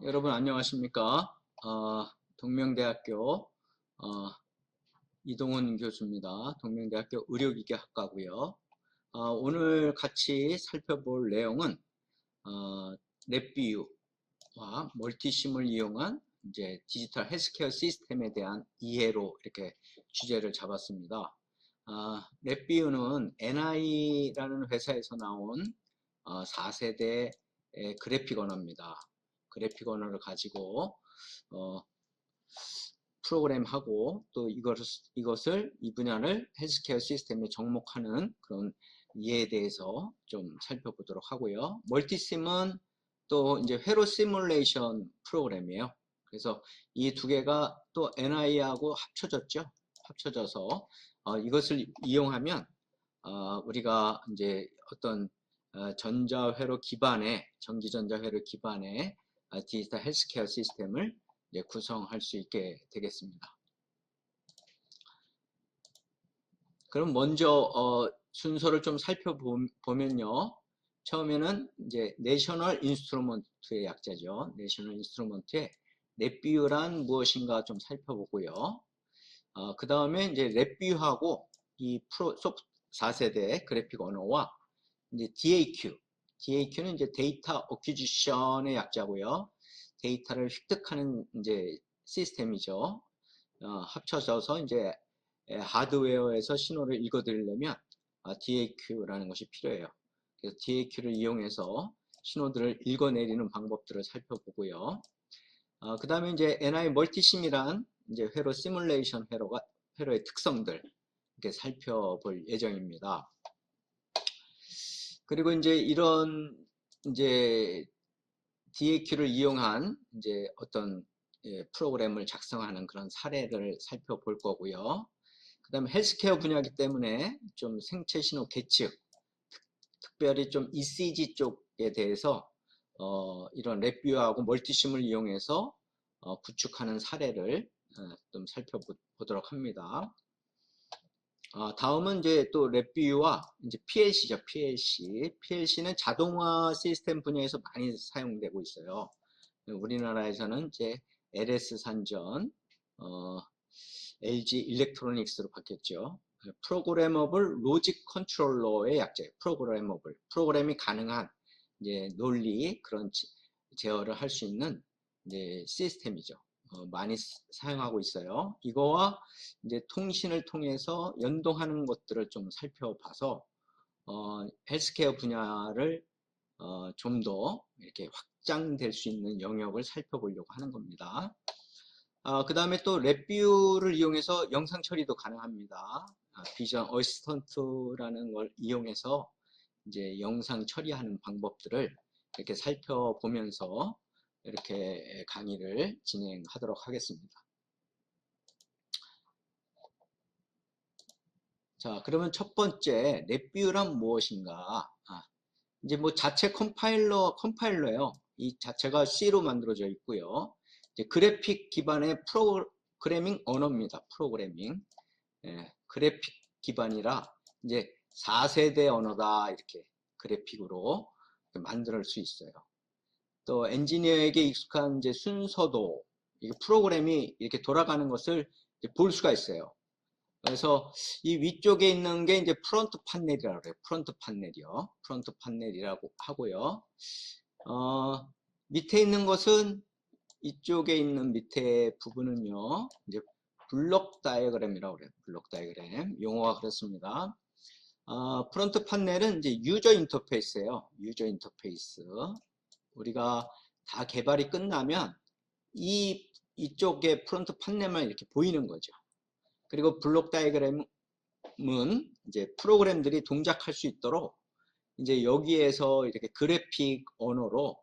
여러분 안녕하십니까? 동명대학교 이동훈 교수입니다. 동명대학교 의료기계학과고요. 오늘 같이 살펴볼 내용은 랩비유와 멀티심을 이용한 이제 디지털 헬스케어 시스템에 대한 이해로 이렇게 주제를 잡았습니다. 랩비유는 NI라는 회사에서 나온 4세대 그래픽 언어입니다. 그래픽 언어를 가지고 프로그램하고 또 이것을 이 분야를 헬스케어 시스템에 접목하는 그런 이해에 대해서 좀 살펴보도록 하고요. 멀티심은 또 이제 회로 시뮬레이션 프로그램이에요. 그래서 이 두 개가 또 NI하고 합쳐졌죠. 합쳐져서 이것을 이용하면 우리가 이제 어떤 전자회로 기반의 전기전자회로 기반의 디지털 헬스케어 시스템을 이제 구성할 수 있게 되겠습니다. 그럼 먼저 순서를 좀 살펴보면요. 처음에는 이제 내셔널 인스트루먼트의 약자죠. 내셔널 인스트루먼트의 랩비유란 무엇인가 좀 살펴보고요. 그 다음에 이제 랩비유하고 이 4세대 그래픽 언어와 이제 DAQ는 이제 데이터 어퀴지션의 약자고요. 데이터를 획득하는 이제 시스템이죠. 합쳐져서 이제 하드웨어에서 신호를 읽어드리려면 DAQ라는 것이 필요해요. 그래서 DAQ를 이용해서 신호들을 읽어내리는 방법들을 살펴보고요. 그 다음에 이제 NI 멀티심이란 이제 회로 시뮬레이션 회로의 특성들 이렇게 살펴볼 예정입니다. 그리고 이제 이런 이제 DAQ를 이용한 이제 어떤 프로그램을 작성하는 그런 사례를 살펴볼 거고요. 그 다음에 헬스케어 분야이기 때문에 좀 생체 신호 계측, 특별히 좀 ECG 쪽에 대해서 이런 랩뷰하고 멀티심을 이용해서 구축하는 사례를 좀 살펴보도록 합니다. 다음은 이제 또 랩뷰와 이제 PLC죠. PLC는 자동화 시스템 분야에서 많이 사용되고 있어요. 우리나라에서는 이제 LS 산전, LG 일렉트로닉스로 바뀌었죠. 프로그래머블 로직 컨트롤러의 약자예요. 프로그램이 가능한 이제 논리 그런 제어를 할 수 있는 이제 시스템이죠. 많이 사용하고 있어요. 이거와 이제 통신을 통해서 연동하는 것들을 좀 살펴봐서 헬스케어 분야를 좀 더 이렇게 확장될 수 있는 영역을 살펴보려고 하는 겁니다. 그 다음에 또 랩뷰를 이용해서 영상 처리도 가능합니다. 비전 어시스턴트라는 걸 이용해서 이제 영상 처리하는 방법들을 이렇게 살펴보면서 이렇게 강의를 진행하도록 하겠습니다. 자, 그러면 첫 번째 랩뷰란 무엇인가? 이제 뭐 자체 컴파일러예요. 이 자체가 C로 만들어져 있고요. 이제 그래픽 기반의 프로그래밍 언어입니다. 프로그래밍. 그래픽 기반이라 이제 4세대 언어다 이렇게 그래픽으로 만들 수 있어요. 또 엔지니어에게 익숙한 이제 순서도 이 프로그램이 이렇게 돌아가는 것을 볼 수가 있어요. 그래서 이 위쪽에 있는 게 이제 프론트 판넬이라고 해요. 프론트 판넬이라고 하고요. 밑에 있는 것은 이쪽에 있는 밑에 부분은요. 이제 블록 다이어그램이라고 그래요. 블록 다이어그램. 용어가 그렇습니다. 프론트 판넬은 이제 유저 인터페이스예요. 유저 인터페이스. 우리가 다 개발이 끝나면 이쪽에 프론트 판넬만 이렇게 보이는 거죠. 그리고 블록 다이어그램은 이제 프로그램들이 동작할 수 있도록 이제 여기에서 이렇게 그래픽 언어로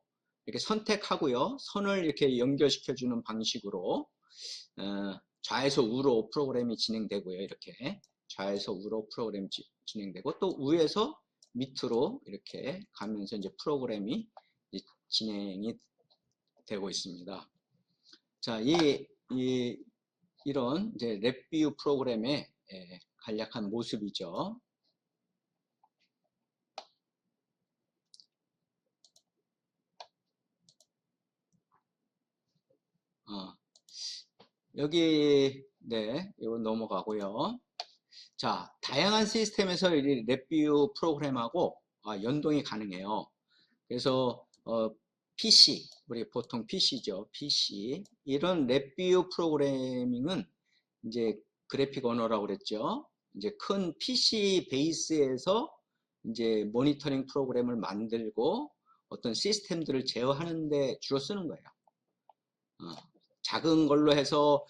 이렇게 선택하고요. 선을 이렇게 연결시켜주는 방식으로 좌에서 우로 프로그램이 진행되고요. 이렇게 좌에서 우로 프로그램이 진행되고 또 위에서 밑으로 이렇게 가면서 이제 프로그램이 이제 진행이 되고 있습니다. 자, 이런 이제 랩뷰 프로그램의 간략한 모습이죠. 여기 네, 이거 넘어가고요. 자, 다양한 시스템에서 이 랩뷰 프로그램하고 연동이 가능해요. 그래서 PC, 우리 보통 PC죠. PC. 이런 랩뷰 프로그래밍은 이제 그래픽 언어라고 그랬죠. 이제 큰 PC 베이스에서 이제 모니터링 프로그램을 만들고 어떤 시스템들을 제어하는데 주로 쓰는 거예요. 작은 걸로 해서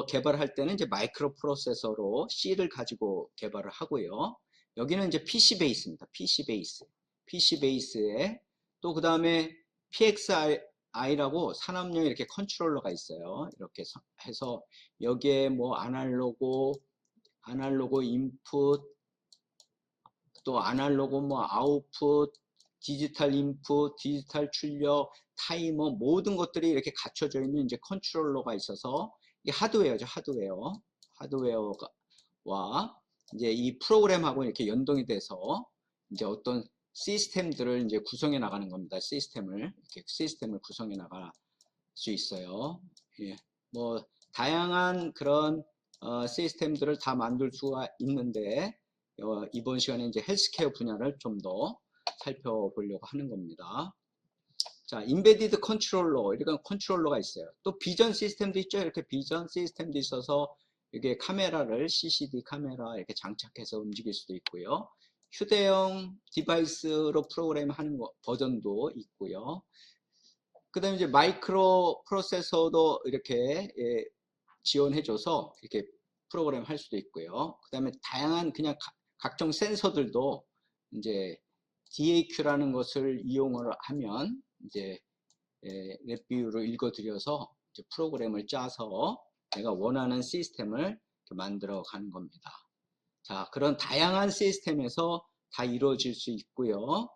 개발할 때는 이제 마이크로 프로세서로 C를 가지고 개발을 하고요. 여기는 이제 PC 베이스입니다. PC 베이스. PC 베이스에 또 그 다음에 PXI라고 산업용 이렇게 컨트롤러가 있어요. 이렇게 해서 여기에 뭐 아날로그 인풋, 또 아날로그 뭐 아웃풋, 디지털 인풋, 디지털 출력, 타이머 모든 것들이 이렇게 갖춰져 있는 이제 컨트롤러가 있어서 이게 하드웨어죠. 하드웨어와 이제 이 프로그램하고 이렇게 연동이 돼서 이제 어떤 시스템들을 이제 구성해 나가는 겁니다. 이렇게 시스템을 구성해 나갈 수 있어요. 예. 뭐 다양한 그런 시스템들을 다 만들 수가 있는데 이번 시간에 이제 헬스케어 분야를 좀 더 살펴보려고 하는 겁니다. 자, 인베디드 컨트롤러, 이런 컨트롤러가 있어요. 또 비전 시스템도 있죠. 이렇게 비전 시스템도 있어서 이게 카메라를 CCD 카메라 이렇게 장착해서 움직일 수도 있고요. 휴대용 디바이스로 프로그램 하는 버전도 있고요. 그 다음에 이제 마이크로 프로세서도 이렇게 지원해줘서 이렇게 프로그램 할 수도 있고요. 그 다음에 다양한 그냥 각종 센서들도 이제 DAQ라는 것을 이용을 하면 이제 랩뷰를 읽어드려서 이제 프로그램을 짜서 내가 원하는 시스템을 만들어 가는 겁니다. 자, 그런 다양한 시스템에서 다 이루어질 수 있고요.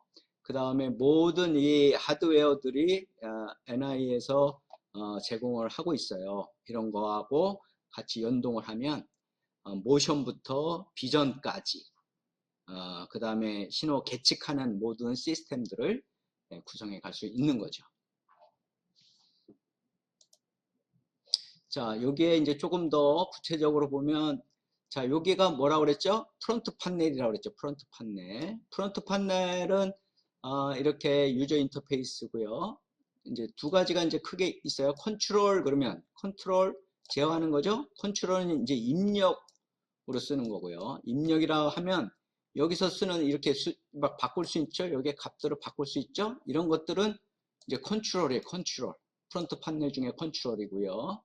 그 다음에 모든 이 하드웨어들이 NI에서 제공을 하고 있어요. 이런 거하고 같이 연동을 하면 모션부터 비전까지 그 다음에 신호 계측하는 모든 시스템들을 구성해 갈 수 있는 거죠. 자, 여기에 이제 조금 더 구체적으로 보면, 자, 여기가 뭐라고 그랬죠? 프론트 판넬이라고 그랬죠. 프론트 판넬. 프론트 판넬은 이렇게 유저 인터페이스고요. 이제 두 가지가 이제 크게 있어요. 컨트롤 그러면 컨트롤 제어하는 거죠. 컨트롤은 이제 입력으로 쓰는 거고요. 입력이라 하면 여기서 쓰는 이렇게 막 바꿀 수 있죠. 여기에 값들을 바꿀 수 있죠. 이런 것들은 이제 컨트롤이에요. 컨트롤. 프론트 판넬 중에 컨트롤이고요.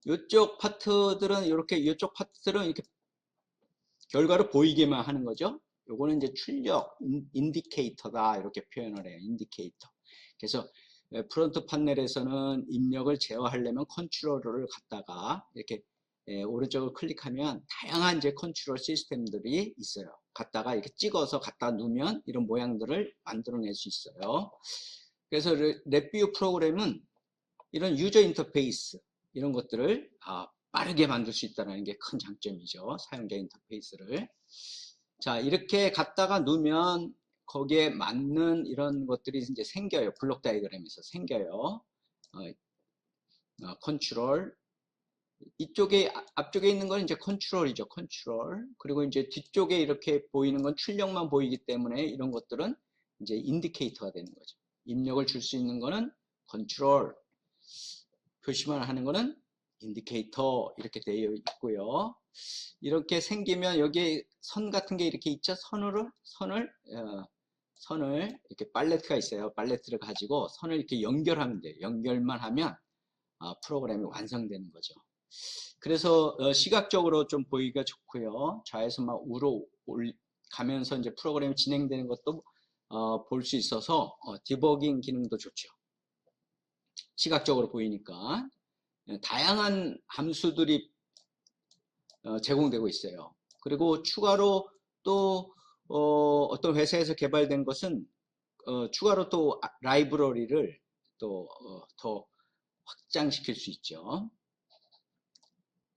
이쪽 파트들은 이렇게 결과를 보이게만 하는 거죠. 요거는 이제 출력 인디케이터다 이렇게 표현을 해요. 인디케이터. 그래서 프론트 판넬에서는 입력을 제어하려면 컨트롤러를 갖다가 이렇게 오른쪽을 클릭하면 다양한 이제 컨트롤 시스템들이 있어요. 갖다가 이렇게 찍어서 갖다 놓으면 이런 모양들을 만들어낼 수 있어요. 그래서 랩뷰 프로그램은 이런 유저 인터페이스 이런 것들을 빠르게 만들 수 있다는 게 큰 장점이죠. 사용자 인터페이스를. 자, 이렇게 갖다가 놓으면 거기에 맞는 이런 것들이 이제 생겨요. 블록 다이그램에서 생겨요. 컨트롤. 이쪽에, 앞쪽에 있는 건 이제 컨트롤이죠. 컨트롤. 그리고 이제 뒤쪽에 이렇게 보이는 건 출력만 보이기 때문에 이런 것들은 이제 인디케이터가 되는 거죠. 입력을 줄 수 있는 거는 컨트롤. 표시만 하는 거는 인디케이터 이렇게 되어 있고요. 이렇게 생기면 여기에 선 같은 게 이렇게 있죠. 선을 이렇게 팔레트가 있어요. 팔레트를 가지고 선을 이렇게 연결하면 돼요. 연결만 하면 프로그램이 완성되는 거죠. 그래서 시각적으로 좀 보기가 좋고요. 좌에서 막 우로 가면서 이제 프로그램이 진행되는 것도 볼 수 있어서 디버깅 기능도 좋죠. 시각적으로 보이니까 다양한 함수들이 제공되고 있어요. 그리고 추가로 또 어떤 회사에서 개발된 것은 추가로 또 라이브러리를 또 더 확장시킬 수 있죠.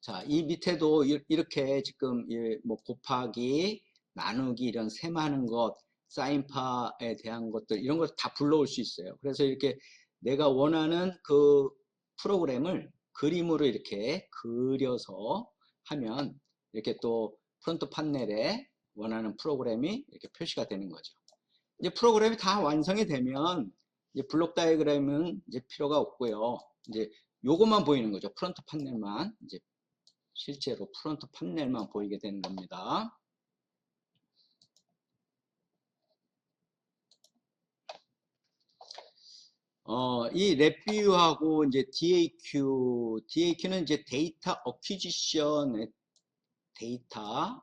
자, 이 밑에도 이렇게 지금 뭐 곱하기, 나누기 이런 셈하는 것, 사인파에 대한 것들 이런 걸 다 불러올 수 있어요. 그래서 이렇게 내가 원하는 그 프로그램을 그림으로 이렇게 그려서 하면 이렇게 또 프론트 판넬에 원하는 프로그램이 이렇게 표시가 되는 거죠. 이제 프로그램이 다 완성이 되면 이제 블록 다이어그램은 이제 필요가 없고요. 이제 요것만 보이는 거죠. 프론트 판넬만 이제 실제로 프론트 판넬만 보이게 되는 겁니다. 이 랩뷰하고 이제 DAQ는 이제 데이터 어퀴지션, 데이터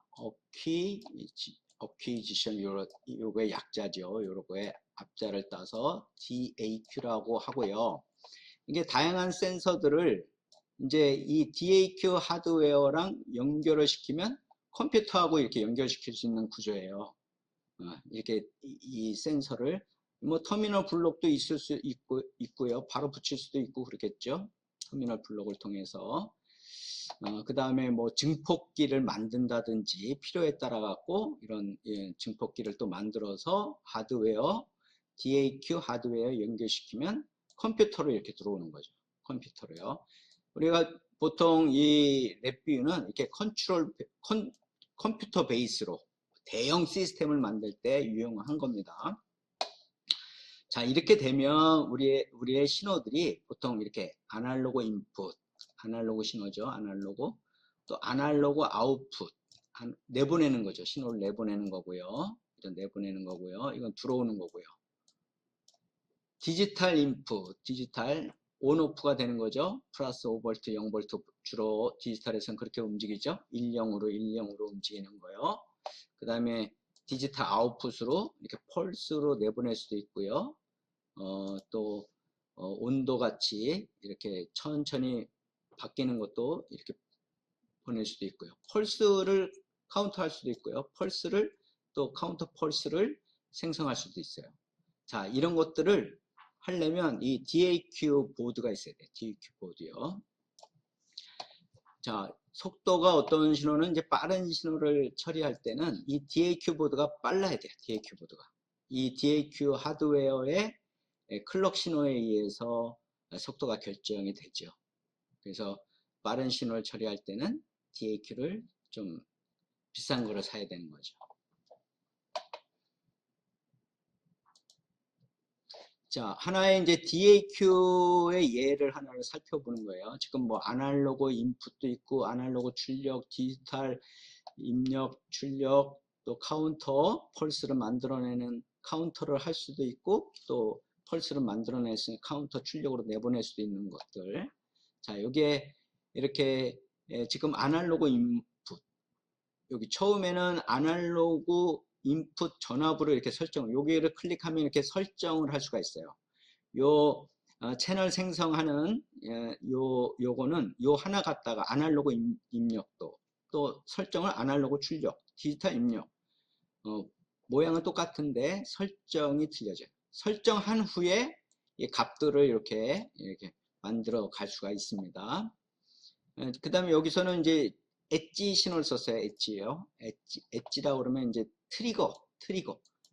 어퀴지션 요거의 약자죠. 요거의 앞자를 따서 DAQ라고 하고요. 이게 다양한 센서들을 이제 이 DAQ 하드웨어랑 연결을 시키면 컴퓨터하고 이렇게 연결시킬 수 있는 구조예요. 이렇게 이 센서를 뭐 터미널 블록도 있을 수 있고요. 바로 붙일 수도 있고 그렇겠죠. 터미널 블록을 통해서. 그 다음에 뭐 증폭기를 만든다든지 필요에 따라 갖고 이런 증폭기를 또 만들어서 하드웨어, DAQ 하드웨어 연결시키면 컴퓨터로 이렇게 들어오는 거죠. 컴퓨터로요. 우리가 보통 이 랩뷰는 이렇게 컴퓨터 베이스로 대형 시스템을 만들 때 유용한 겁니다. 자, 이렇게 되면 우리의 신호들이 보통 이렇게 아날로그 인풋, 아날로그 신호죠. 아날로그. 또 아날로그 아웃풋. 내보내는 거죠. 신호를 내보내는 거고요. 이런 내보내는 거고요. 이건 들어오는 거고요. 디지털 인풋, 디지털 온오프가 되는 거죠. 플러스 5V, 0V 주로 디지털에서는 그렇게 움직이죠. 10으로 움직이는 거요. 그 다음에 디지털 아웃풋으로 이렇게 펄스로 내보낼 수도 있고요. 또 온도 같이 이렇게 천천히 바뀌는 것도 이렇게 보낼 수도 있고요. 펄스를 카운트할 수도 있고요. 펄스를 또 카운터 펄스를 생성할 수도 있어요. 자, 이런 것들을 하려면 이 DAQ 보드가 있어야 돼요. DAQ 보드요. 자, 속도가 어떤 신호는 이제 빠른 신호를 처리할 때는 이 DAQ 보드가 빨라야 돼요. DAQ 보드가. 이 DAQ 하드웨어의 클럭 신호에 의해서 속도가 결정이 되죠. 그래서 빠른 신호를 처리할 때는 DAQ를 좀 비싼 거를 사야 되는 거죠. 자, 하나의 이제 DAQ의 예를 하나를 살펴보는 거예요. 지금 뭐 아날로그 인풋도 있고, 아날로그 출력, 디지털 입력, 출력, 또 카운터, 펄스를 만들어내는 카운터를 할 수도 있고, 또 펄스를 만들어내서 카운터 출력으로 내보낼 수도 있는 것들. 자, 여기에 이렇게 지금 아날로그 인풋, 여기 처음에는 아날로그 인풋 전압으로 이렇게 여기를 클릭하면 이렇게 설정을 할 수가 있어요. 요 채널 생성하는 요거는 요 하나 갖다가 아날로그 입력도 또 설정을 아날로그 출력, 디지털 입력 모양은 똑같은데 설정이 틀려져요. 설정한 후에 이 값들을 이렇게 만들어 갈 수가 있습니다. 그 다음에 여기서는 이제 엣지 신호를 썼어요. 엣지요. 엣지라고 그러면 이제 트리거.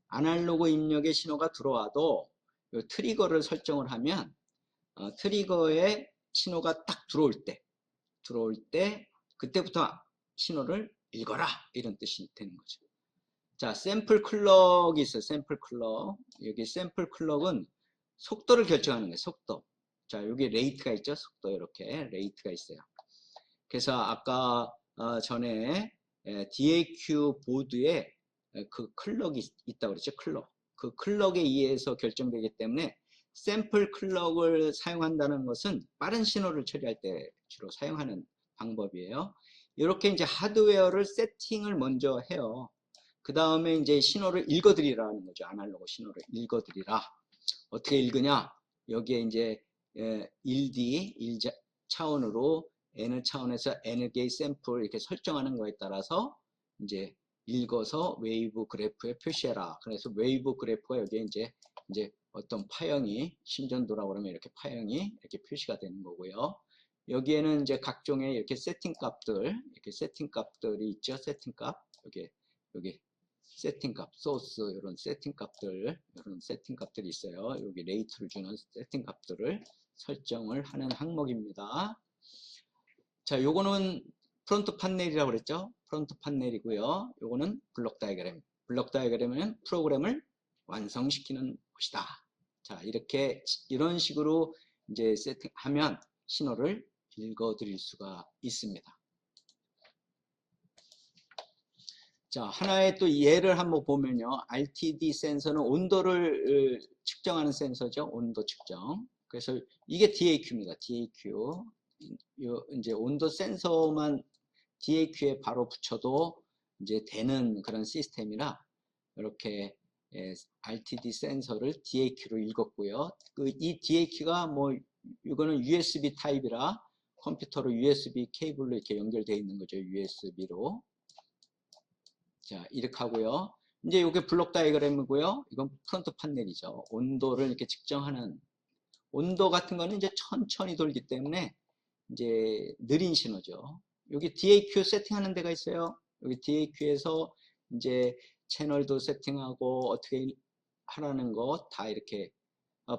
아날로그 입력의 신호가 들어와도 이 트리거를 설정을 하면 트리거의 신호가 딱 들어올 때 그때부터 신호를 읽어라 이런 뜻이 되는 거죠. 자, 샘플 클럭이 있어요. 샘플 클럭. 여기 샘플 클럭은 속도를 결정하는 거예요. 속도. 자, 여기 레이트가 있죠. 속도 이렇게 레이트가 있어요. 그래서 아까 전에 DAQ 보드에 그 클럭이 있다고 그랬죠. 클럭. 그 클럭에 의해서 결정되기 때문에 샘플 클럭을 사용한다는 것은 빠른 신호를 처리할 때 주로 사용하는 방법이에요. 이렇게 이제 하드웨어를 세팅을 먼저 해요. 그 다음에 이제 신호를 읽어드리라는 거죠. 아날로그 신호를 읽어드리라. 어떻게 읽으냐? 여기에 이제 1D, 1차원으로 N 차원에서 N 개의 샘플 이렇게 설정하는 거에 따라서 이제 읽어서 웨이브 그래프에 표시해라. 그래서 웨이브 그래프가 여기에 이제 어떤 파형이 심전도라고 그러면 이렇게 파형이 이렇게 표시가 되는 거고요. 여기에는 이제 각종의 이렇게 세팅 값들이 있죠. 세팅 값. 여기 세팅 값, 소스 이런 세팅 값들이 있어요. 여기 레이트를 주는 세팅 값들을 설정을 하는 항목입니다. 자, 요거는 프론트 판넬이라고 그랬죠. 프론트 판넬이고요. 요거는 블록 다이어그램. 블록 다이어그램은 프로그램을 완성시키는 곳이다. 자, 이런 식으로 이제 세팅하면 신호를 읽어 드릴 수가 있습니다. 자, 하나의 또 예를 한번 보면요. RTD 센서는 온도를 측정하는 센서죠. 온도 측정. 그래서 이게 DAQ입니다. DAQ. 이제 온도 센서만 DAQ에 바로 붙여도 이제 되는 그런 시스템이라 이렇게 RTD 센서를 DAQ로 읽었고요. 이 DAQ가 뭐 이거는 USB 타입이라 컴퓨터로 USB 케이블로 이렇게 연결되어 있는 거죠. USB로. 자, 이렇게 하고요. 이제 이게 블록 다이어그램이고요. 이건 프론트 판넬이죠. 온도를 이렇게 측정하는 온도 같은 거는 이제 천천히 돌기 때문에 이제 느린 신호죠. 여기 DAQ 세팅하는 데가 있어요. 여기 DAQ에서 이제 채널도 세팅하고 어떻게 하라는 거 다 이렇게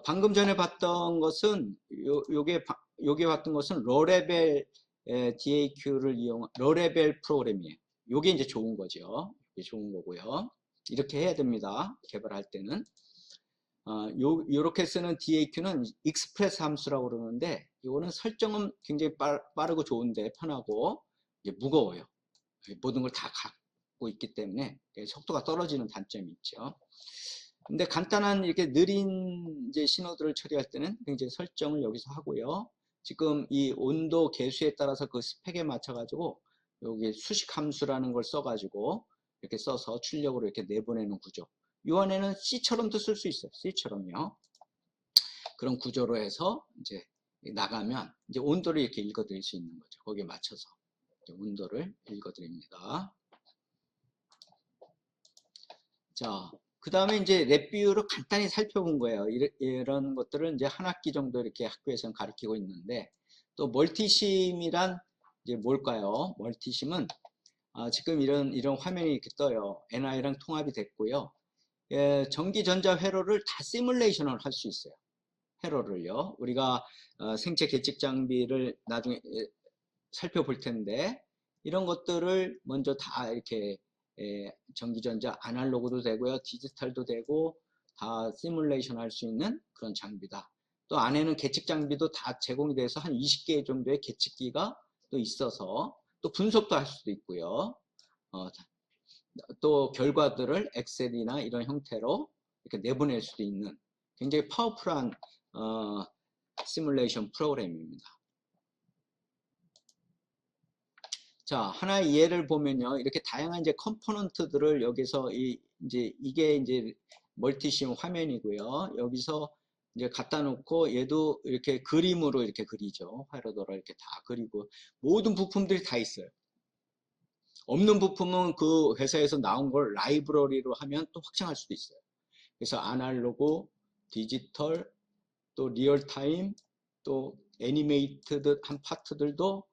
방금 전에 봤던 것은 요게 봤던 것은 로레벨 DAQ를 로레벨 프로그램이에요. 요게 이제 좋은 거죠. 이게 좋은 거고요. 이렇게 해야 됩니다. 개발할 때는. 요렇게 쓰는 DAQ는 익스프레스 함수라고 그러는데, 이거는 설정은 굉장히 빠르고 좋은데 편하고 이제 무거워요. 모든 걸 다 갖고 있기 때문에 속도가 떨어지는 단점이 있죠. 근데 간단한 이렇게 느린 이제 신호들을 처리할 때는 굉장히 설정을 여기서 하고요. 지금 이 온도 계수에 따라서 그 스펙에 맞춰가지고 여기 수식 함수라는 걸 써가지고 이렇게 써서 출력으로 이렇게 내보내는 구조. 이 안에는 C처럼도 쓸 수 있어요. C처럼요. 그런 구조로 해서 이제 나가면 이제 온도를 이렇게 읽어드릴 수 있는 거죠. 거기에 맞춰서 이제 온도를 읽어드립니다. 자, 그 다음에 이제 랩뷰를 간단히 살펴본 거예요. 이런 것들을 이제 한 학기 정도 이렇게 학교에서는 가르치고 있는데, 또 멀티심이란 이제 뭘까요? 멀티심은 지금 이런 화면이 이렇게 떠요. NI랑 통합이 됐고요. 전기 전자 회로를 다 시뮬레이션을 할 수 있어요. 회로를요. 우리가 생체 계측 장비를 나중에 살펴볼 텐데, 이런 것들을 먼저 다 이렇게 전기전자 아날로그도 되고요. 디지털도 되고 다 시뮬레이션 할 수 있는 그런 장비다. 또 안에는 계측 장비도 다 제공이 돼서 한 20개 정도의 계측기가 또 있어서 또 분석도 할 수도 있고요. 또 결과들을 엑셀이나 이런 형태로 이렇게 내보낼 수도 있는 굉장히 파워풀한 시뮬레이션 프로그램입니다. 자, 하나의 예를 보면요. 이렇게 다양한 이제 컴포넌트들을 여기서 이게 이제 멀티심 화면이고요. 여기서 이제 갖다 놓고 얘도 이렇게 그림으로 이렇게 그리죠. 화로도를 이렇게 다 그리고 모든 부품들이 다 있어요. 없는 부품은 그 회사에서 나온 걸 라이브러리로 하면 또 확장할 수도 있어요. 그래서 아날로그, 디지털, 또 리얼타임, 또 애니메이트드 한 파트들도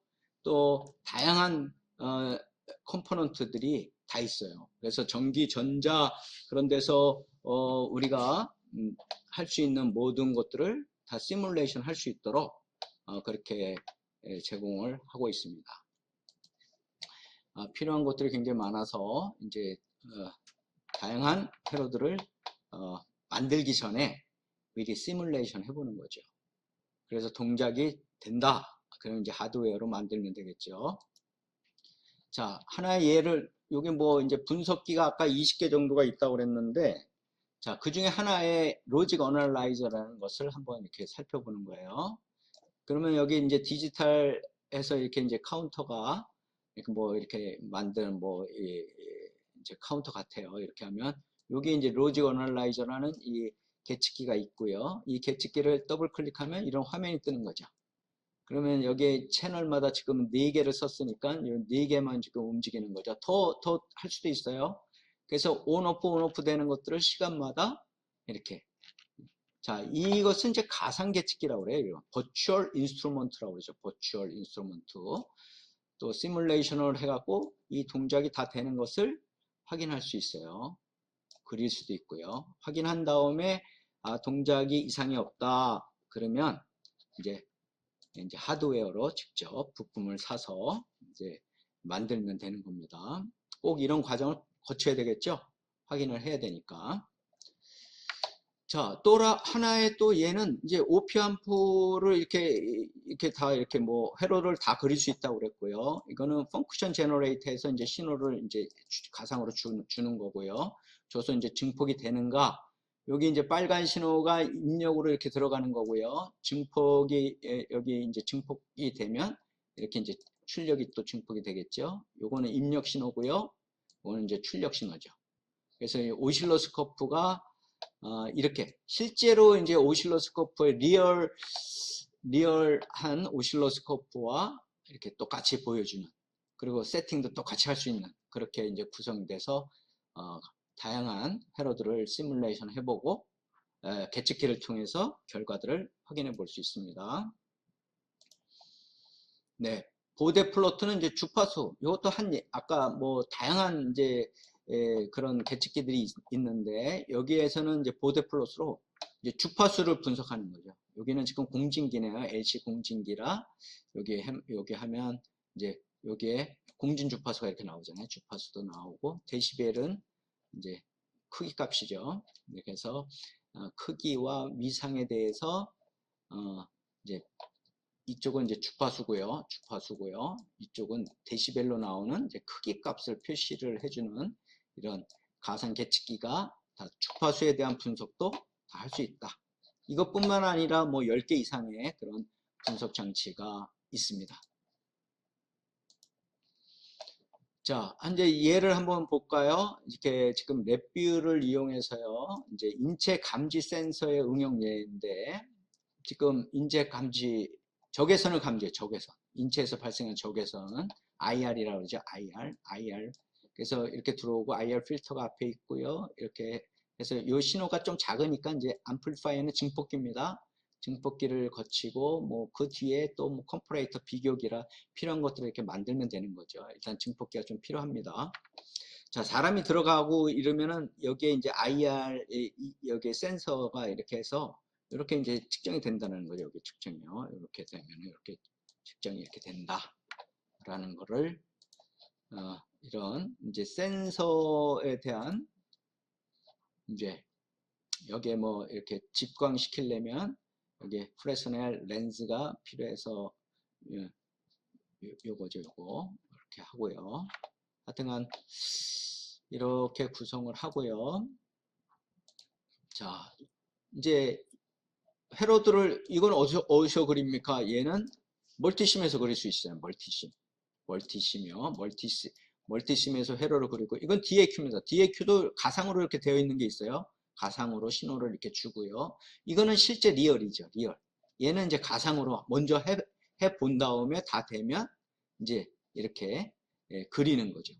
또 다양한 컴포넌트들이 다 있어요. 그래서 전기, 전자 그런 데서 우리가 할 수 있는 모든 것들을 다 시뮬레이션 할 수 있도록 그렇게 제공을 하고 있습니다. 필요한 것들이 굉장히 많아서 이제 다양한 회로들을 만들기 전에 미리 시뮬레이션 해보는 거죠. 그래서 동작이 된다. 그럼 이제 하드웨어로 만들면 되겠죠. 자, 하나의 예를, 여기 뭐 이제 분석기가 아까 20개 정도가 있다고 그랬는데, 자, 그 중에 하나의 로직 어널라이저라는 것을 한번 이렇게 살펴보는 거예요. 그러면 여기 이제 디지털에서 이렇게 이제 카운터가 이렇게 뭐 이렇게 만든 뭐 이제 카운터 같아요. 이렇게 하면 여기 이제 로직 어널라이저라는 이 계측기가 있고요. 이 계측기를 더블 클릭하면 이런 화면이 뜨는 거죠. 그러면 여기 채널마다 지금 4개를 썼으니까 이 4개만 지금 움직이는 거죠. 더 할 수도 있어요. 그래서 온오프 되는 것들을 시간마다 이렇게. 자, 이것은 이제 가상 계측기라고 그래요. 버추얼 인스트루먼트라고 그러죠. 버추얼 인스트루먼트. 또 시뮬레이션을 해갖고 이 동작이 다 되는 것을 확인할 수 있어요. 그릴 수도 있고요. 확인한 다음에 동작이 이상이 없다. 그러면 이제 하드웨어로 직접 부품을 사서 이제 만들면 되는 겁니다. 꼭 이런 과정을 거쳐야 되겠죠? 확인을 해야 되니까. 자, 또 하나의 또 얘는 이제 오피암프를 이렇게 다 이렇게 뭐 회로를 다 그릴 수 있다고 그랬고요. 이거는 펑크션 제너레이터에서 이제 신호를 이제 가상으로 주는 거고요. 줘서 이제 증폭이 되는가. 여기 이제 빨간 신호가 입력으로 이렇게 들어가는 거고요. 증폭이 여기 이제 증폭이 되면 이렇게 이제 출력이 또 증폭이 되겠죠. 요거는 입력 신호고요. 이거는 이제 출력 신호죠. 그래서 이 오실로스코프가 이렇게 실제로 이제 오실로스코프의 리얼한 오실로스코프와 이렇게 똑같이 보여주는, 그리고 세팅도 똑같이 할 수 있는, 그렇게 이제 구성돼서 다양한 회로들을 시뮬레이션 해보고 계측기를 통해서 결과들을 확인해 볼 수 있습니다. 네, 보데 플로트는 이제 주파수, 이것도 아까 뭐 다양한 이제 그런 계측기들이 있는데, 여기에서는 이제 보데 플롯으로 이제 주파수를 분석하는 거죠. 여기는 지금 공진기네요. LC 공진기라 여기 하면 이제 여기에 공진 주파수가 이렇게 나오잖아요. 주파수도 나오고, 데시벨은 이제 크기 값이죠. 그래서 크기와 위상에 대해서 이제 이쪽은 이제 주파수고요. 이쪽은 데시벨로 나오는 이제 크기 값을 표시를 해주는 이런 가상 계측기가 다 주파수에 대한 분석도 다 할 수 있다. 이것뿐만 아니라 뭐 10개 이상의 그런 분석 장치가 있습니다. 자, 이제 예를 한번 볼까요? 이렇게 지금 랩뷰를 이용해서요. 이제 인체 감지 센서의 응용 예인데, 지금 인체 감지 적외선을 감지해. 적외선, 인체에서 발생한 적외선 IR이라고 그러죠. IR. 그래서 이렇게 들어오고 IR 필터가 앞에 있고요. 이렇게 해서 이 신호가 좀 작으니까 이제 앰플리파이어는 증폭기입니다. 증폭기를 거치고 뭐 그 뒤에 또 뭐 컴퍼레이터 비교기라 필요한 것들을 이렇게 만들면 되는 거죠. 일단 증폭기가 좀 필요합니다. 자, 사람이 들어가고 이러면은 여기에 이제 IR 여기에 센서가 이렇게 해서 이렇게 이제 측정이 된다는 거죠. 여기 측정이요. 이렇게 되면 이렇게 측정이 이렇게 된다라는 거를 이런 이제 센서에 대한 이제 여기에 뭐 이렇게 집광시키려면 여기에 프레스넬 렌즈가 필요해서 요거죠. 요거 이렇게 하고요. 하여튼간 이렇게 구성을 하고요. 자, 이제 회로들을 이건 어디서 그립니까? 얘는 멀티심에서 그릴 수 있어요. 멀티심이요. 멀티심에서 회로를 그리고, 이건 DAQ입니다. DAQ도 가상으로 이렇게 되어 있는 게 있어요. 가상으로 신호를 이렇게 주고요. 이거는 실제 리얼이죠. 리얼. 얘는 이제 가상으로 먼저 해 본 다음에 다 되면 이제 이렇게 그리는 거죠.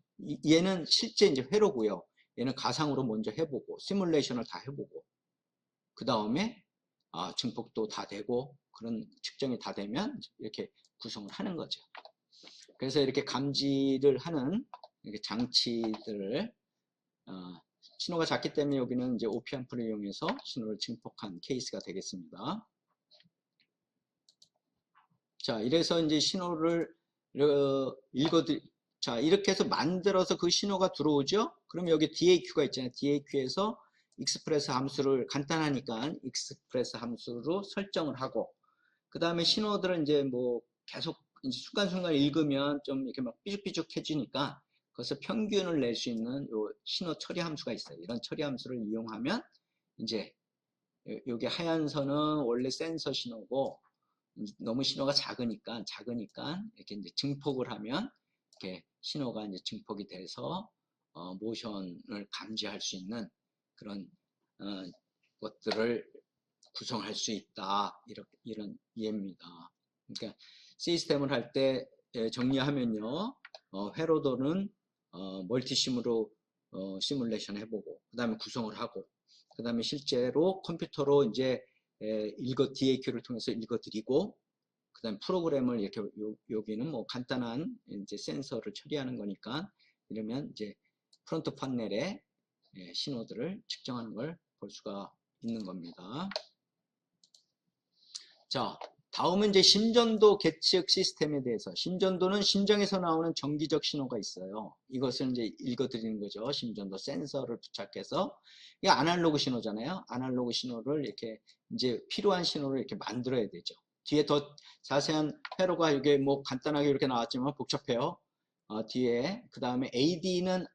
얘는 실제 이제 회로고요. 얘는 가상으로 먼저 해보고 시뮬레이션을 다 해보고 그 다음에 증폭도 다 되고 그런 측정이 다 되면 이렇게 구성을 하는 거죠. 그래서 이렇게 감지를 하는 이렇게 장치들을 신호가 작기 때문에 여기는 이제 오피앰프를 이용해서 신호를 증폭한 케이스가 되겠습니다. 자, 이래서 이제 신호를 자, 이렇게 해서 만들어서 그 신호가 들어오죠? 그럼 여기 DAQ가 있잖아요. DAQ에서 익스프레스 함수를 간단하니까 익스프레스 함수로 설정을 하고, 그 다음에 신호들은 이제 뭐 계속 이제 순간순간 읽으면 좀 이렇게 막 삐죽삐죽해지니까 그것을 평균을 낼 수 있는 요 신호 처리 함수가 있어요. 이런 처리 함수를 이용하면 이제 여기 하얀 선은 원래 센서 신호고, 너무 신호가 작으니까 이렇게 이제 증폭을 하면 이렇게 신호가 이제 증폭이 돼서 모션을 감지할 수 있는 그런 것들을 구성할 수 있다. 이런 이해입니다. 그러니까 시스템을 할 때 정리하면요, 회로도는 멀티심으로 시뮬레이션 해보고, 그 다음에 구성을 하고, 그 다음에 실제로 컴퓨터로 이제 DAQ를 통해서 읽어드리고, 그 다음에 프로그램을 이렇게 여기는 뭐 간단한 이제 센서를 처리하는 거니까 이러면 이제 프론트 판넬에 신호들을 측정하는 걸 볼 수가 있는 겁니다. 자, 다음은 이제 심전도 계측 시스템에 대해서. 심전도는 심장에서 나오는 정기적 신호가 있어요. 이것을 이제 읽어드리는 거죠. 심전도 센서를 부착해서. 이게 아날로그 신호잖아요. 아날로그 신호를 이렇게 이제 필요한 신호를 이렇게 만들어야 되죠. 뒤에 더 자세한 회로가 이게 뭐 간단하게 이렇게 나왔지만 복잡해요. 뒤에 그 다음에 AD는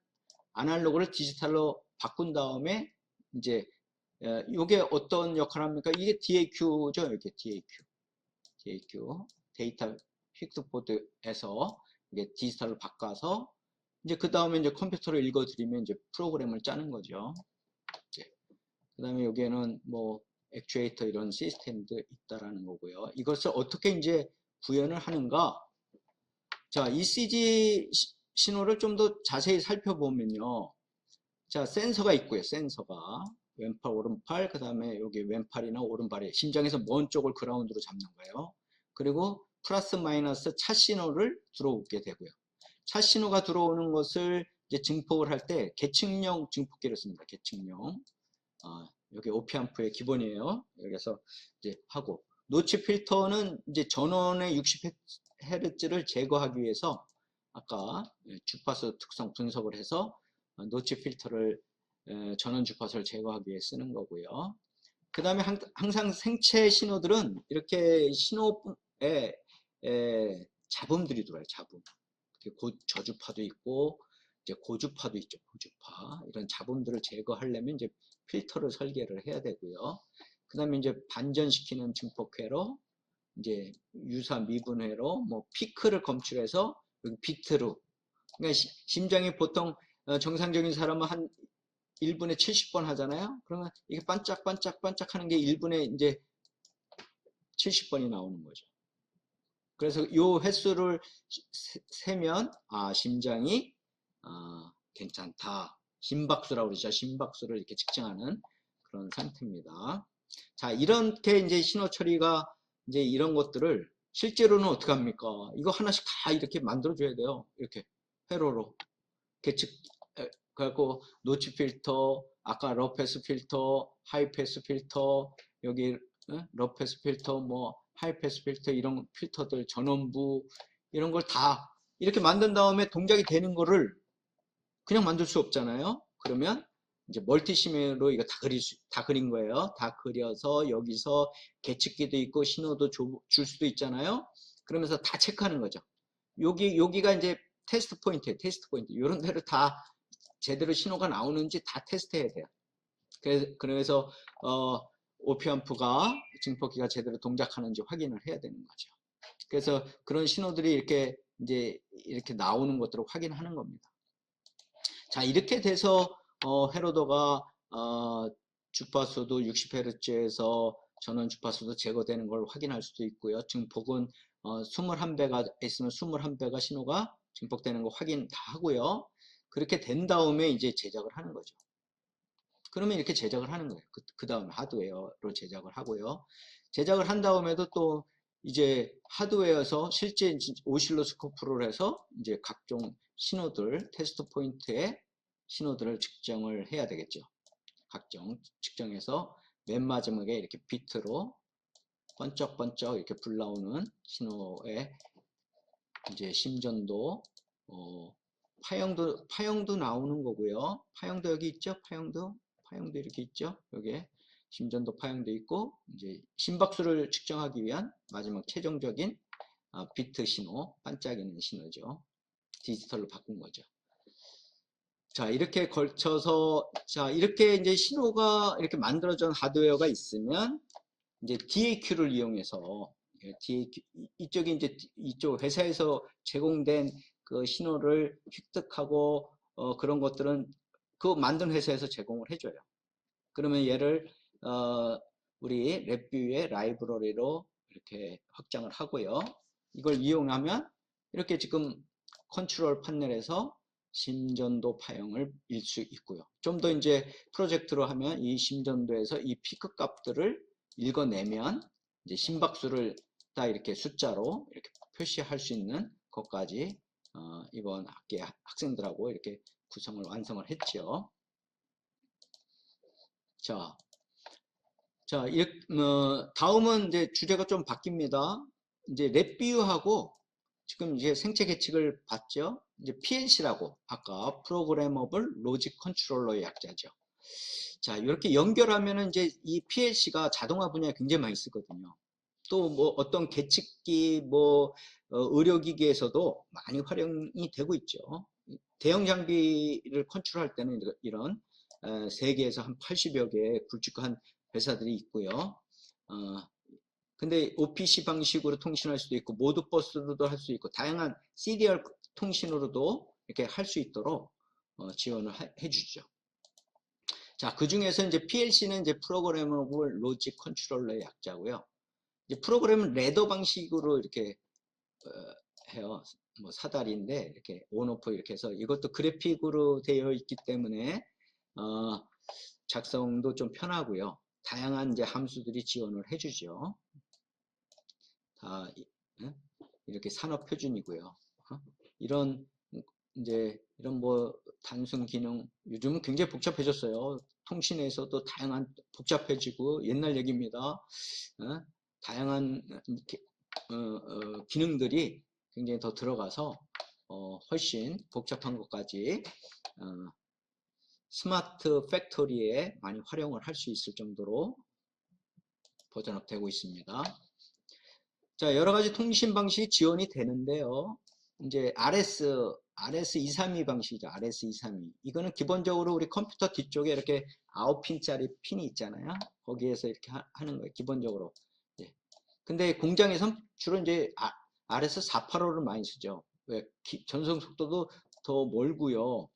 아날로그를 디지털로 바꾼 다음에 이제 이게 어떤 역할을 합니까? 이게 DAQ죠. 이렇게 DAQ 데이터 픽드보드에서 이게 디지털로 바꿔서 이제 그 다음에 이제 컴퓨터로 읽어드리면 이제 프로그램을 짜는 거죠. 그 다음에 여기에는 뭐 액추에이터 이런 시스템도 있다라는 거고요. 이것을 어떻게 이제 구현을 하는가? 자, ECG 신호를 좀 더 자세히 살펴보면요. 자, 센서가 있고요. 센서가 왼팔, 오른팔, 그 다음에 여기 왼팔이나 오른발이 심장에서 먼 쪽을 그라운드로 잡는 거예요. 그리고 플러스 마이너스 차 신호를 들어오게 되고요. 차 신호가 들어오는 것을 이제 증폭을 할 때 계측용 증폭기를 씁니다. 계측용. 여기 오피앰프의 기본이에요. 여기서 이제 하고 노치 필터는 이제 전원의 60Hz를 제거하기 위해서 아까 주파수 특성 분석을 해서 노치 필터를 전원 주파수를 제거하기 위해 쓰는 거고요. 그 다음에 항상 생체 신호들은 이렇게 신호에 잡음들이 들어와요. 잡음. 저주파도 있고 이제 고주파도 있죠. 고주파. 이런 잡음들을 제거하려면 이제 필터를 설계를 해야 되고요. 그 다음에 이제 반전시키는 증폭회로 이제 유사 미분회로 뭐 피크를 검출해서 여기 비트로. 그러니까 심장이 보통 정상적인 사람은 한 1분에 70번 하잖아요. 그러면 이게 반짝반짝 하는 게 1분에 이제 70번이 나오는 거죠. 그래서 이 횟수를 세면 심장이 괜찮다. 심박수라고 그러죠. 심박수를 이렇게 측정하는 그런 상태입니다. 자, 이렇게 이제 신호 처리가 이제 이런 것들을 실제로는 어떻게 합니까? 이거 하나씩 다 이렇게 만들어줘야 돼요. 이렇게 회로로. 계측, 그래갖고 노치 필터, 아까 러패스 필터, 하이패스 필터, 여기 러패스 필터, 뭐 하이패스 필터 이런 필터들 전원부 이런 걸 다 이렇게 만든 다음에 동작이 되는 거를 그냥 만들 수 없잖아요. 그러면 이제 멀티시메로 이거 다 그린 거예요. 다 그려서 여기서 계측기도 있고 신호도 줄 수도 있잖아요. 그러면서 다 체크하는 거죠. 여기가 이제 테스트 포인트예요. 테스트 포인트. 이런 데를 다 제대로 신호가 나오는지 다 테스트해야 돼요. 그래서 오피앰프가 증폭기가 제대로 동작하는지 확인을 해야 되는 거죠. 그래서 그런 신호들이 이렇게 이제 이렇게 나오는 것들을 확인하는 겁니다. 자, 이렇게 돼서 헤로더가 주파수도 60Hz에서 전원 주파수도 제거되는 걸 확인할 수도 있고요. 증폭은 21배가 있으면 21배가 신호가 증폭되는 거 확인 다 하고요. 그렇게 된 다음에 이제 제작을 하는 거죠. 그러면 이렇게 제작을 하는 거예요. 그 다음에 하드웨어로 제작을 하고요. 제작을 한 다음에도 또 이제 하드웨어에서 실제 오실로스코프를 해서 이제 각종 신호들, 테스트 포인트의 신호들을 측정을 해야 되겠죠. 각종 측정해서 맨 마지막에 이렇게 비트로 번쩍번쩍 이렇게 불 나오는 신호의 이제 심전도, 파형도 나오는 거고요. 파형도 여기 있죠. 파형도 이렇게 있죠. 여기에 심전도 파형도 있고, 이제 심박수를 측정하기 위한 마지막 최종적인 비트 신호, 반짝이는 신호죠. 디지털로 바꾼 거죠. 자, 이렇게 걸쳐서, 자, 이렇게 이제 신호가 이렇게 만들어진 하드웨어가 있으면, 이제 DAQ를 이용해서, DAQ, 이쪽이 이제 이쪽 회사에서 제공된 그 신호를 획득하고, 그런 것들은 그 만든 회사에서 제공을 해줘요. 그러면 얘를, 우리 랩뷰의 라이브러리로 이렇게 확장을 하고요. 이걸 이용하면, 이렇게 지금 컨트롤 패널에서 심전도 파형을 일 수 있고요. 좀 더 이제 프로젝트로 하면 이 심전도에서 이 피크 값들을 읽어내면 이제 심박수를 다 이렇게 숫자로 이렇게 표시할 수 있는 것까지 이번 학기 학생들하고 이렇게 구성을 완성을 했죠. 자, 자, 다음은 이제 주제가 좀 바뀝니다. 이제 랩비유하고 지금 이제 생체 계측을 봤죠. 이제 PLC라고 아까 프로그래머블 로직 컨트롤러의 약자죠. 자, 이렇게 연결하면은 이제 이 PLC가 자동화 분야에 굉장히 많이 쓰거든요. 또 뭐 어떤 계측기 뭐 의료기기에서도 많이 활용이 되고 있죠. 대형 장비를 컨트롤할 때는 이런 세계에서 한 80여 개의 굵직한 회사들이 있고요. 근데 OPC 방식으로 통신할 수도 있고 모드버스로도 할 수 있고 다양한 시리얼 통신으로도 이렇게 할 수 있도록 지원을 해주죠. 자, 그 중에서 이제 PLC는 이제 프로그래머블 로직 컨트롤러의 약자고요. 이제 프로그램은 레더 방식으로 이렇게 해요. 뭐 사다리인데 이렇게 온오프 이렇게 해서 이것도 그래픽으로 되어 있기 때문에 작성도 좀 편하고요. 다양한 이제 함수들이 지원을 해주죠. 다 이렇게 산업 표준이고요. 이런 이제 이런 뭐 단순 기능 요즘은 굉장히 복잡해졌어요. 통신에서도 다양한 복잡해지고 옛날 얘기입니다. 다양한 기능들이 굉장히 더 들어가서 훨씬 복잡한 것까지 스마트 팩토리에 많이 활용을 할 수 있을 정도로 버전업 되고 있습니다. 자, 여러 가지 통신 방식이 지원이 되는데요. 이제 RS232 방식이죠. RS232. 이거는 기본적으로 우리 컴퓨터 뒤쪽에 이렇게 9핀짜리 핀이 있잖아요. 거기에서 이렇게 하는 거예요. 기본적으로. 예. 근데 공장에선 주로 이제 RS485를 많이 쓰죠. 왜? 전송 속도도 더 멀고요.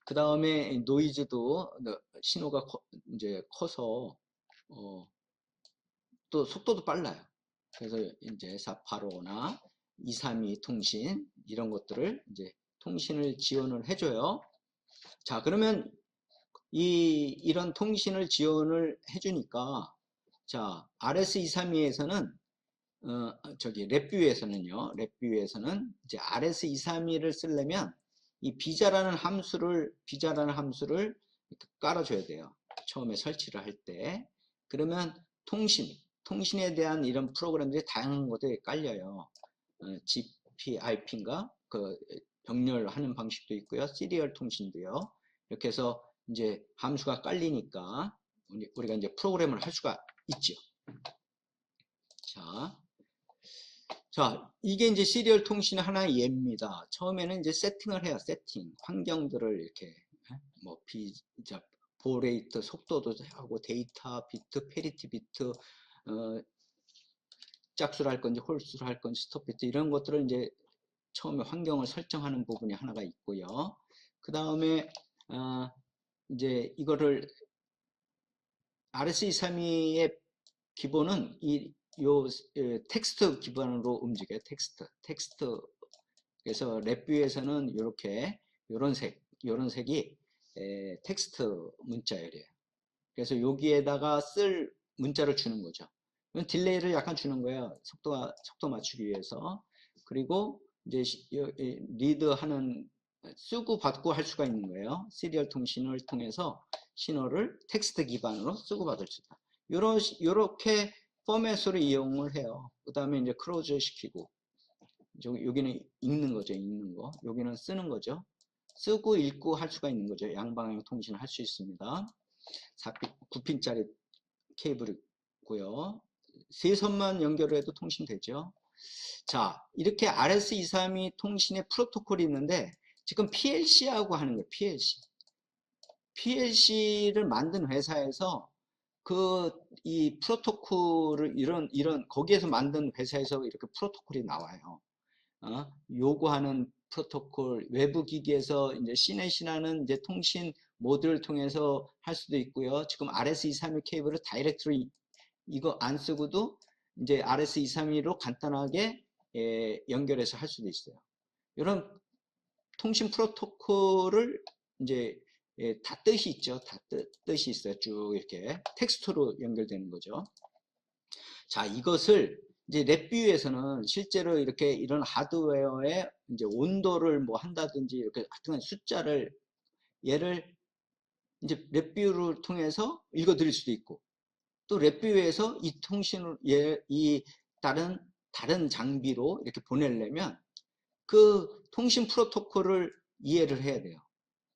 그 다음에 노이즈도 신호가 이제 커서 또 속도도 빨라요. 그래서 이제 485나 232 통신 이런 것들을 이제 통신을 지원을 해줘요. 자, 그러면 이런 통신을 지원을 해주니까 자, RS232에서는 랩뷰에서는 이제 RS232를 쓰려면 이 비자라는 함수를 깔아줘야 돼요. 처음에 설치를 할 때. 그러면 통신에 대한 이런 프로그램들이 다양한 것들이 깔려요. GPIP인가? 그 병렬하는 방식도 있고요. 시리얼 통신도요. 이렇게 해서 이제 함수가 깔리니까 우리가 이제 프로그램을 할 수가 있죠. 자, 이게 이제 시리얼 통신의 하나의 예입니다. 처음에는 이제 세팅을 해요. 환경들을 이렇게 뭐 보레이트 속도도 하고 데이터 비트, 페리티 비트, 짝수를 할 건지 홀수를 할 건지 스톱 비트 이런 것들을 이제 처음에 환경을 설정하는 부분이 하나가 있고요. 그 다음에 이제 이거를 RS232의 기본은 요 텍스트 기반으로 움직여요. 텍스트. 그래서 랩뷰에서는 이렇게 요런 색이 텍스트 문자열이에요. 그래서 여기에다가 쓸 문자를 주는 거죠. 딜레이를 약간 주는 거예요. 속도 맞추기 위해서. 그리고 이제 리드하는 쓰고 받고 할 수가 있는 거예요. 시리얼 통신을 통해서 신호를 텍스트 기반으로 쓰고 받을 수 있다. 요렇게 포맷으로 이용을 해요. 그 다음에 이제 크로즈 시키고 여기는 읽는 거죠. 읽는 거. 여기는 쓰는 거죠. 쓰고 읽고 할 수가 있는 거죠. 양방향 통신을 할 수 있습니다. 9핀짜리 케이블이고요. 세 선만 연결해도 통신되죠. 자, 이렇게 RS232 통신의 프로토콜이 있는데 지금 PLC하고 하는 거예요. PLC를 만든 회사에서 이 프로토콜을 거기에서 만든 회사에서 이렇게 프로토콜이 나와요. 요구하는 프로토콜 외부 기기에서 이제 CNET이라는 이제 통신 모드를 통해서 할 수도 있고요. 지금 RS232 케이블을 다이렉트로 이거 안 쓰고도 이제 RS232로 간단하게 연결해서 할 수도 있어요. 이런 통신 프로토콜을 이제 다 뜻이 있죠. 다 뜻이 있어요. 쭉 이렇게 텍스트로 연결되는 거죠. 자, 이것을 이제 랩뷰에서는 실제로 이렇게 이런 하드웨어의 이제 온도를 뭐 한다든지 이렇게 하여튼 숫자를 얘를 이제 랩뷰를 통해서 읽어 드릴 수도 있고 또 랩뷰에서 이 통신을 이 다른 장비로 이렇게 보내려면 그 통신 프로토콜을 이해를 해야 돼요.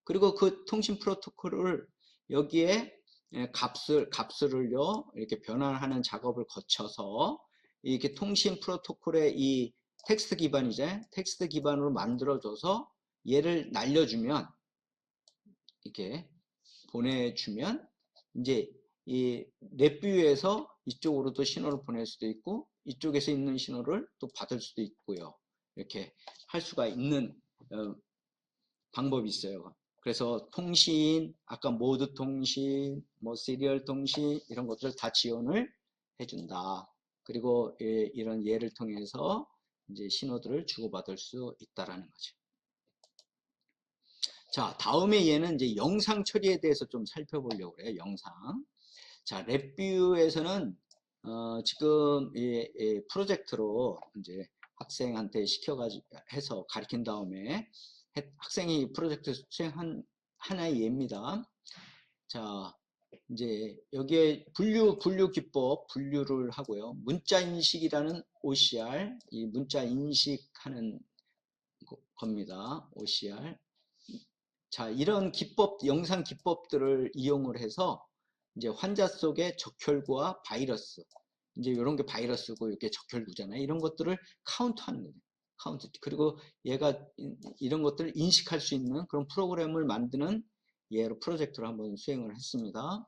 그리고 그 통신 프로토콜을 여기에 값을요 이렇게 변환하는 작업을 거쳐서 이렇게 통신 프로토콜의 이 텍스트 기반이죠. 텍스트 기반으로 만들어줘서 얘를 날려주면 이렇게 보내주면 이제 이 랩뷰에서 이쪽으로도 신호를 보낼 수도 있고 이쪽에서 있는 신호를 또 받을 수도 있고요. 이렇게 할 수가 있는 방법이 있어요. 그래서 통신, 아까 모드 통신, 뭐 시리얼 통신 이런 것들을 다 지원을 해준다. 그리고 이런 예를 통해서 이제 신호들을 주고받을 수 있다라는 거죠. 자, 다음에 얘는 이제 영상 처리에 대해서 좀 살펴보려고 그래요. 영상. 자, 랩뷰에서는 지금 이 프로젝트로 이제 학생한테 시켜가지고 해서 가르친 다음에 학생이 프로젝트 수행한 하나의 예입니다. 자, 이제 여기에 분류 기법 분류를 하고요. 문자 인식이라는 OCR, 이 문자 인식하는 겁니다. OCR. 자, 이런 기법, 영상 기법들을 이용을 해서 이제 환자 속의 적혈구와 바이러스, 이제 이런 게 바이러스고 이렇게 적혈구잖아요. 이런 것들을 카운트하는 거예요. 카운트. 그리고 얘가 이런 것들을 인식할 수 있는 그런 프로그램을 만드는 예로 프로젝트를 한번 수행을 했습니다.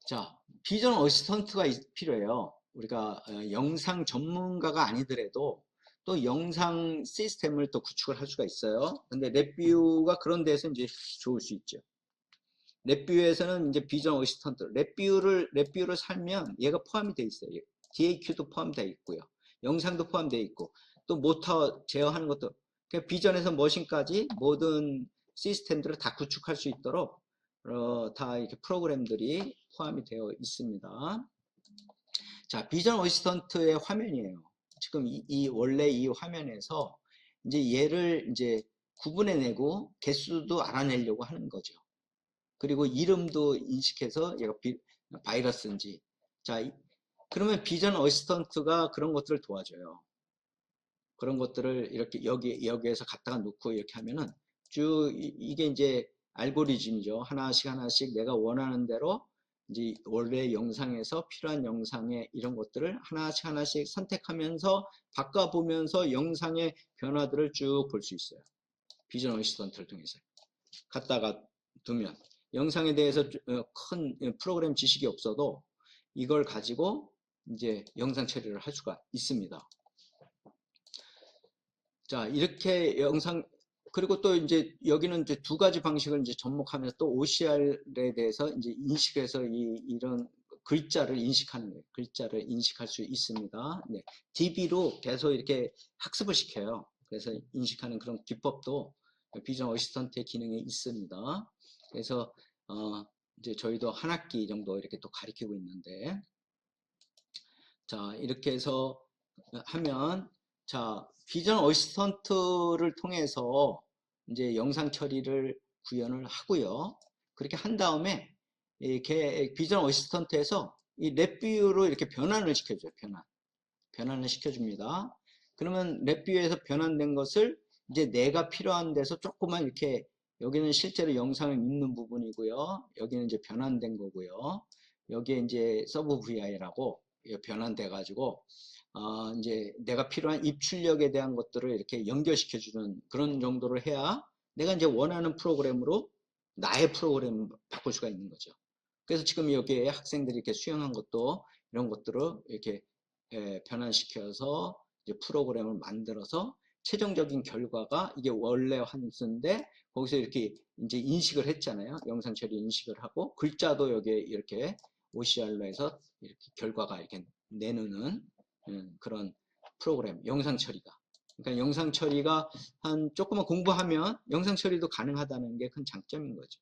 자, 비전 어시스턴트가 필요해요. 우리가 영상 전문가가 아니더라도 또 영상 시스템을 또 구축을 할 수가 있어요. 근데 랩뷰가 그런 데서 이제 좋을 수 있죠. 랩뷰에서는 이제 비전 어시스턴트, 랩뷰를 살면 얘가 포함이 되어 있어요. DAQ도 포함되어 있고요. 영상도 포함되어 있고, 또 모터 제어하는 것도, 그러니까 비전에서 머신까지 모든 시스템들을 다 구축할 수 있도록 다 이렇게 프로그램들이 포함이 되어 있습니다. 자, 비전 어시스턴트의 화면이에요. 지금 원래 이 화면에서 이제 얘를 이제 구분해내고 개수도 알아내려고 하는 거죠. 그리고 이름도 인식해서 얘가 바이러스인지. 자, 그러면 비전 어시스턴트가 그런 것들을 도와줘요. 그런 것들을 이렇게 여기에서 갖다가 놓고 이렇게 하면은 쭉 이게 이제 알고리즘이죠. 하나씩 내가 원하는 대로 이제 원래 영상에서 필요한 영상의 이런 것들을 하나씩 선택하면서 바꿔보면서 영상의 변화들을 쭉 볼 수 있어요. 비전 어시스턴트를 통해서 갖다가 두면 영상에 대해서 큰 프로그램 지식이 없어도 이걸 가지고 이제 영상 처리를 할 수가 있습니다. 자, 이렇게 영상, 그리고 또 이제 여기는 이제 두 가지 방식을 이제 접목하면서 또 OCR에 대해서 이제 인식해서 이런 글자를 인식하는 거예요. 글자를 인식할 수 있습니다. 네. DB로 계속 이렇게 학습을 시켜요. 그래서 인식하는 그런 기법도 비전 어시스턴트의 기능에 있습니다. 그래서 이제 저희도 한 학기 정도 이렇게 또 가르치고 있는데, 자, 이렇게 해서 하면, 자, 비전 어시스턴트를 통해서 이제 영상 처리를 구현을 하고요. 그렇게 한 다음에 이렇게 비전 어시스턴트에서 이 랩뷰로 이렇게 변환을 시켜줘요. 변환을 시켜줍니다. 그러면 랩뷰에서 변환된 것을 이제 내가 필요한 데서 조금만 이렇게, 여기는 실제로 영상을 읽는 부분이고요. 여기는 이제 변환된 거고요. 여기에 이제 서브 VI라고 변환돼 가지고 이제 내가 필요한 입출력에 대한 것들을 이렇게 연결시켜주는 그런 정도를 해야 내가 이제 원하는 프로그램으로 나의 프로그램을 바꿀 수가 있는 거죠. 그래서 지금 여기에 학생들이 이렇게 수행한 것도 이런 것들을 이렇게 변환시켜서 이제 프로그램을 만들어서 최종적인 결과가 이게 원래 환수인데 거기서 이렇게 이제 인식을 했잖아요. 영상 처리 인식을 하고 글자도 여기에 이렇게 OCR로 해서 이렇게 결과가 이렇게 내놓는 그런 프로그램, 영상 처리가. 그러니까 영상 처리가 한 조금만 공부하면 영상 처리도 가능하다는 게 큰 장점인 거죠.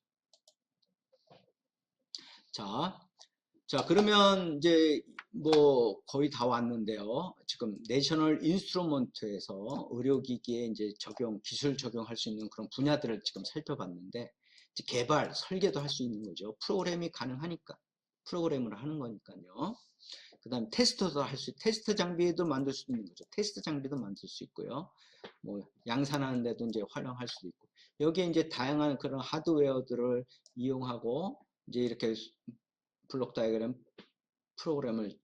자, 그러면 이제 뭐 거의 다 왔는데요. 지금 내셔널 인스트루먼트에서 의료기기에 이제 기술 적용할 수 있는 그런 분야들을 지금 살펴봤는데, 이제 개발, 설계도 할 수 있는 거죠. 프로그램이 가능하니까. 프로그램을 하는 거니까요. 그 다음에 테스트도 테스트 장비도 만들 수 있는 거죠. 테스트 장비도 만들 수 있고요. 뭐 양산하는 데도 이제 활용할 수도 있고, 여기에 이제 다양한 그런 하드웨어들을 이용하고 이제 이렇게 블록 다이어그램 프로그램을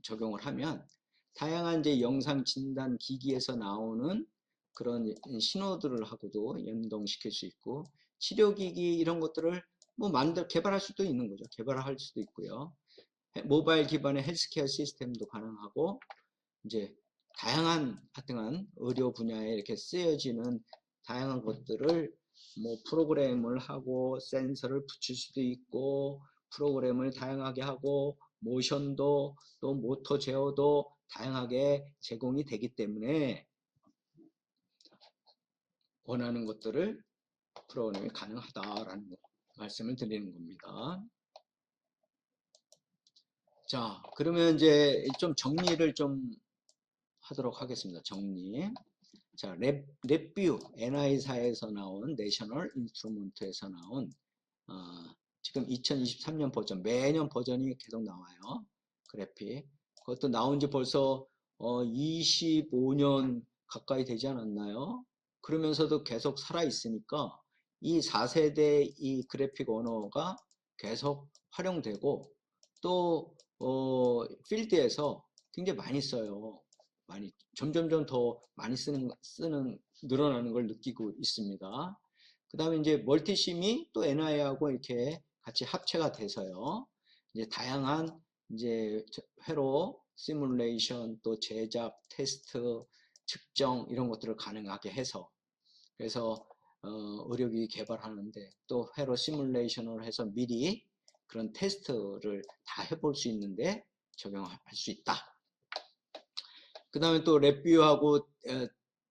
적용을 하면 다양한 이제 영상 진단 기기에서 나오는 그런 신호들을 하고도 연동시킬 수 있고, 치료기기 이런 것들을 뭐 개발할 수도 있는 거죠. 개발할 수도 있고요. 모바일 기반의 헬스케어 시스템도 가능하고, 이제 다양한 하여튼 의료 분야에 이렇게 쓰여지는 다양한 것들을 뭐 프로그램을 하고 센서를 붙일 수도 있고, 프로그램을 다양하게 하고, 모션도 또 모터 제어도 다양하게 제공이 되기 때문에 원하는 것들을 프로그램이 가능하다라는 말씀을 드리는 겁니다. 자, 그러면 이제 좀 정리를 좀 하도록 하겠습니다. 정리. 자, 랩뷰 NI사에서 나온 내셔널 인스트루먼트에서 나온 지금 2023년 버전, 매년 버전이 계속 나와요. 그래픽. 그것도 나온 지 벌써 25년 가까이 되지 않았나요? 그러면서도 계속 살아 있으니까 이 4세대 이 그래픽 언어가 계속 활용되고, 또 필드에서 굉장히 많이 써요. 많이 점점점 더 많이 늘어나는 걸 느끼고 있습니다. 그 다음에 이제 멀티심이 또 NI하고 이렇게 같이 합체가 돼서요. 이제 다양한 이제 회로 시뮬레이션, 또 제작, 테스트, 측정 이런 것들을 가능하게 해서, 그래서 의료기기 개발하는데 또 회로 시뮬레이션을 해서 미리 그런 테스트를 다 해볼 수 있는데 적용할 수 있다. 그 다음에 또 랩뷰하고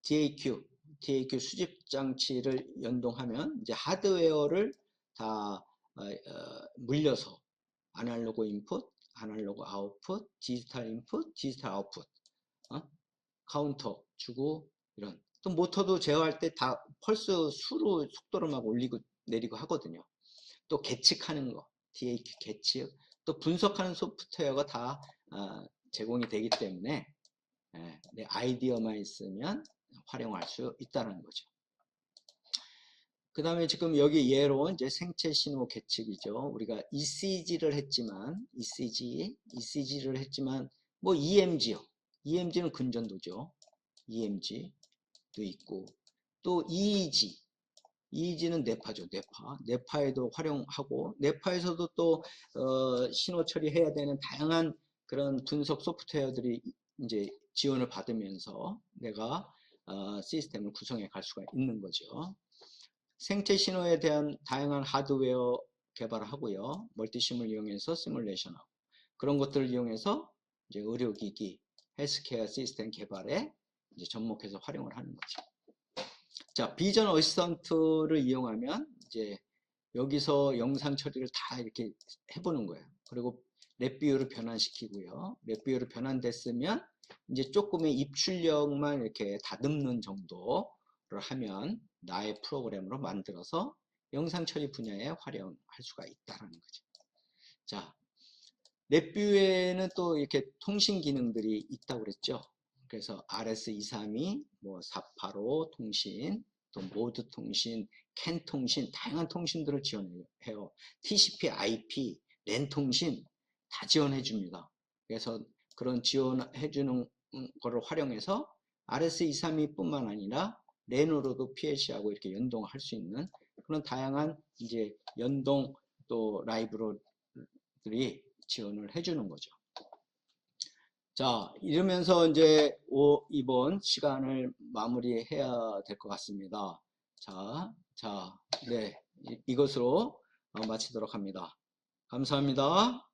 DAQ 수집 장치를 연동하면 이제 하드웨어를 다 물려서 아날로그 인풋, 아날로그 아웃풋, 디지털 인풋, 디지털 아웃풋, 카운터 주고, 이런 또 모터도 제어할 때 다 펄스 수로 속도를 막 올리고 내리고 하거든요. 또 계측하는 거, DAQ 계측, 또 분석하는 소프트웨어가 다 제공이 되기 때문에 내 아이디어만 있으면 활용할 수 있다는 거죠. 그 다음에 지금 여기 예로 이제 생체 신호 계측이죠. 우리가 ECG를 했지만, ECG를 했지만, 뭐 EMG요. EMG는 근전도죠. EMG도 있고, 또 EEG는 뇌파죠. 뇌파에도 활용하고, 뇌파에서도 또 신호 처리해야 되는 다양한 그런 분석 소프트웨어들이 이제 지원을 받으면서 내가 시스템을 구성해 갈 수가 있는 거죠. 생체 신호에 대한 다양한 하드웨어 개발을 하고요. 멀티심을 이용해서 시뮬레이션하고, 그런 것들을 이용해서 이제 의료기기, 헬스케어 시스템 개발에 이제 접목해서 활용을 하는 거죠. 자, 비전 어시스턴트를 이용하면 이제 여기서 영상 처리를 다 이렇게 해보는 거예요. 그리고 랩뷰를 변환시키고요. 랩뷰를 변환됐으면 이제 조금의 입출력만 이렇게 다듬는 정도를 하면 나의 프로그램으로 만들어서 영상 처리 분야에 활용할 수가 있다는 거죠. 자, 랩뷰에는 또 이렇게 통신 기능들이 있다고 그랬죠. 그래서 RS232, 뭐 485 통신, 또 모드 통신, 캔 통신, 다양한 통신들을 지원해요. TCP, IP, 랜 통신 다 지원해 줍니다. 그래서 그런 지원해주는 거를 활용해서 RS232 뿐만 아니라 랜으로도 PLC하고 이렇게 연동할 수 있는 그런 다양한 이제 연동 또 라이브러들이 지원을 해주는 거죠. 자, 이러면서 이제 이번 시간을 마무리해야 될 것 같습니다. 네, 이것으로 마치도록 합니다. 감사합니다.